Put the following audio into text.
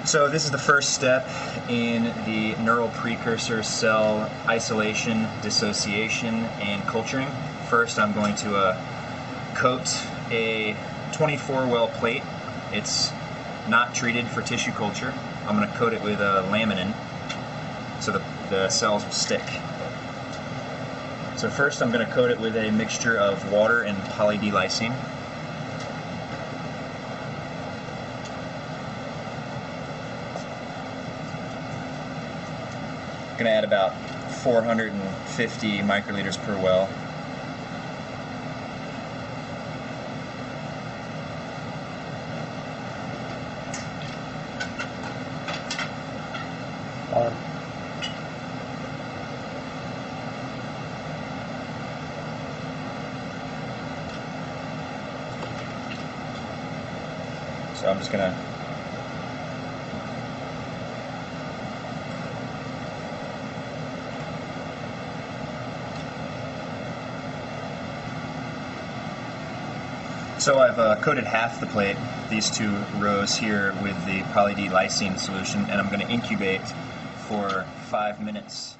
So this is the first step in the neuroprecursor cell isolation, dissociation, and culturing. First, I'm going to coat a 24-well plate. It's not treated for tissue culture. I'm going to coat it with a laminin so the cells will stick. So first I'm going to coat it with a mixture of water and poly-D-lysine. I'm going to add about 450 microliters per well. So I'm just going to So I've coated half the plate, these two rows here, with the poly-D-lysine solution, and I'm going to incubate for 5 minutes.